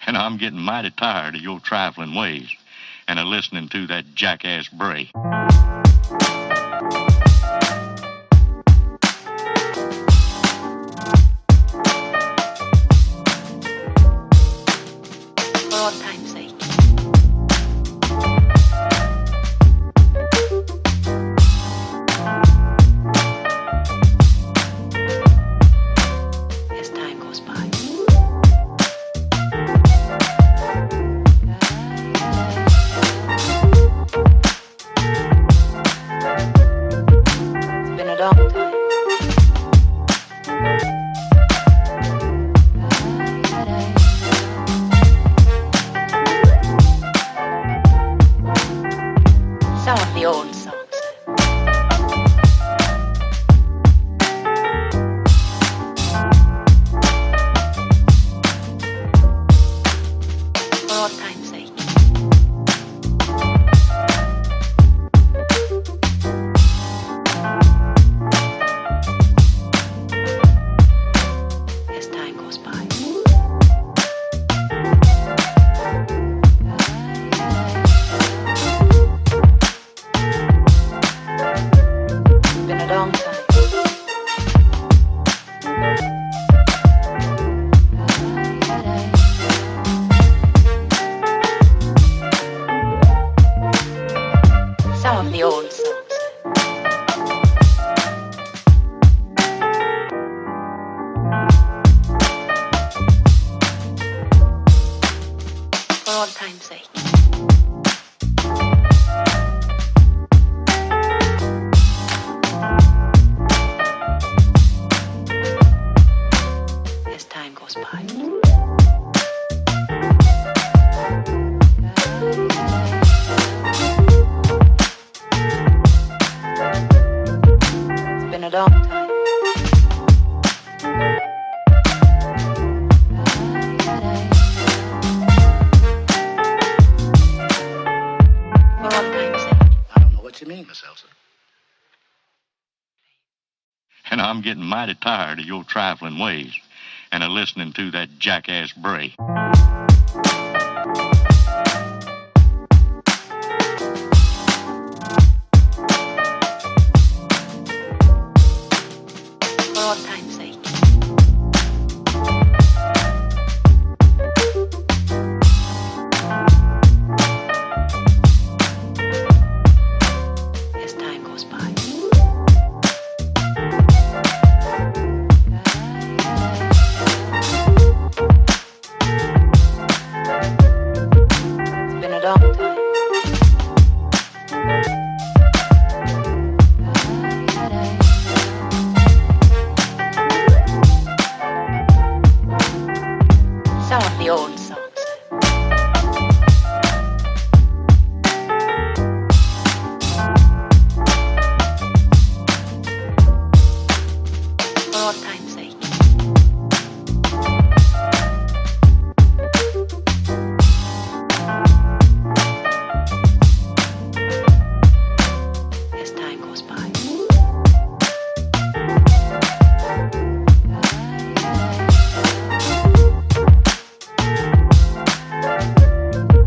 And I'm getting mighty tired of your trifling ways and of listening to that jackass bray. For all time's sake. As time goes by. It's been a long time. Some of the old songs. For all time's sake. As time goes by. It's been a long time. Some of the old songs. For all time's sake. As time goes by. It's been a long time. For all time's sake. I don't know what you mean, Miss Elsa. And I'm getting mighty tired of your trifling ways and of listening to that jackass bray. For all time's sake. As time goes by. It's been a long time. Some of the old songs. For all time's sake. As time goes by.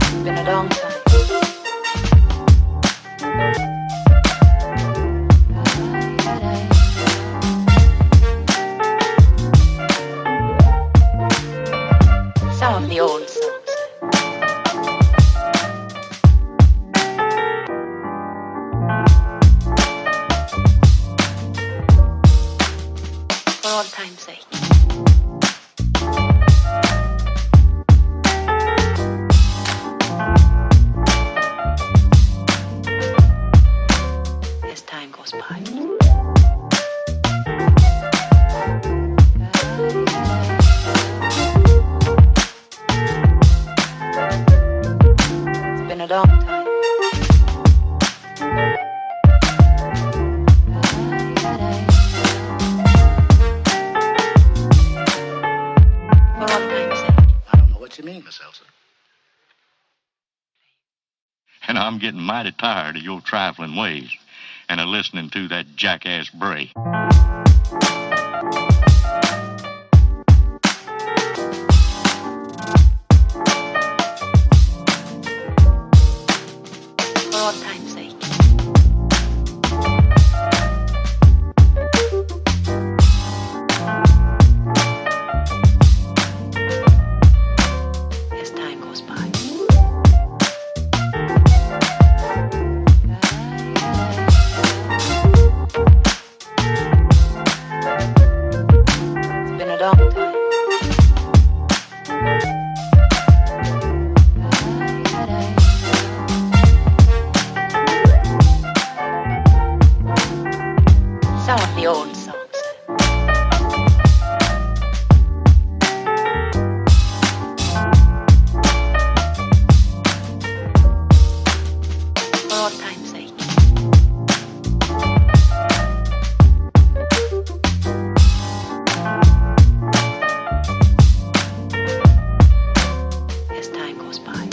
It's been a long time. Some of the old songs. For all time's sake. As time goes by. It's been a long time. For all time's sake. I don't know what you mean, Miss Elsa. And I'm getting mighty tired of your trifling ways and of listening to that jackass bray. goes by.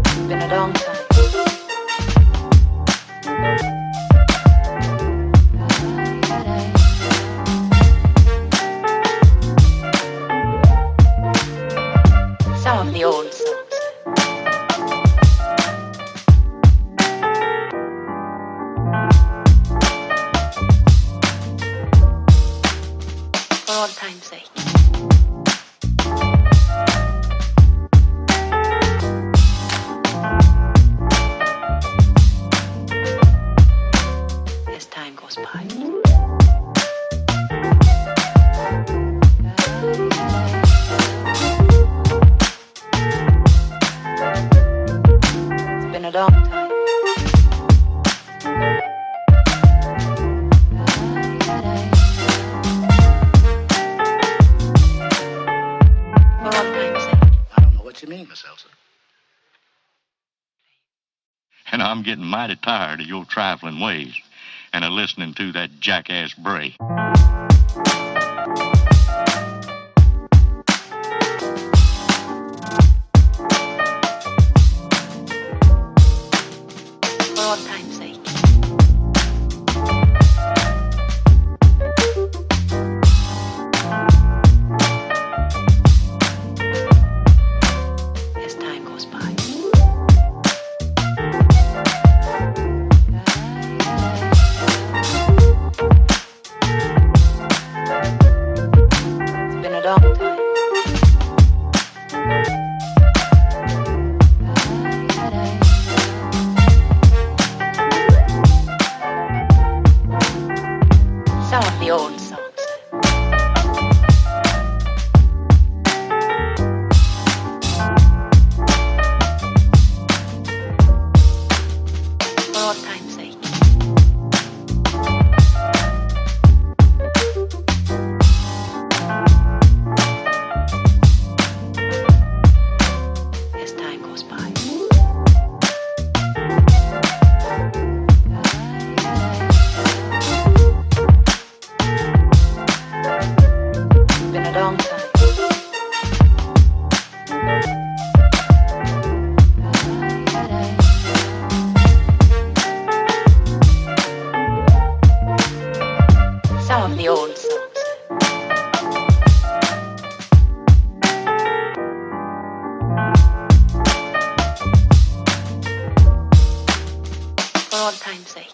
It's been a long time. Some of the old songs. For all time's sake. As time goes by. It's been a long time. For all time's sake. I don't know what you mean, Miss Elsa. And I'm getting mighty tired of your trifling ways and of listening to that jackass Bray. For all time's sake. As time goes by. It's been a long time. Some of the old songs. For all time's sake. As time goes by. It's been a long time. Some of the old songs. For all time's sake.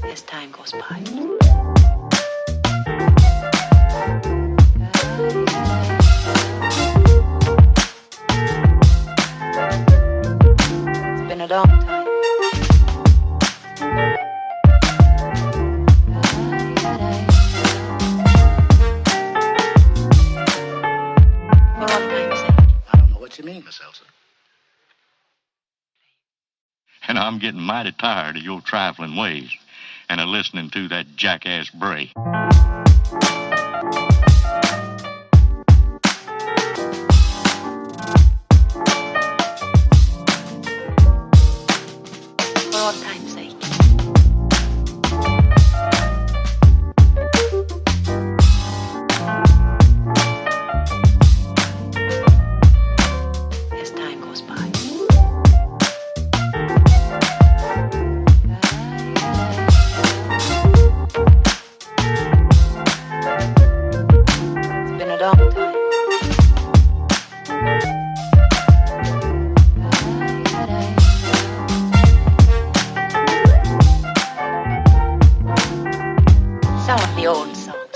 As time goes by. It's been a long time. For all time's sake. I don't know what you mean, Miss Elsa. And I'm getting mighty tired of your trifling ways and of listening to that jackass Bray. For all time's sake. As time goes by. It's been a long time. Some of the old songs.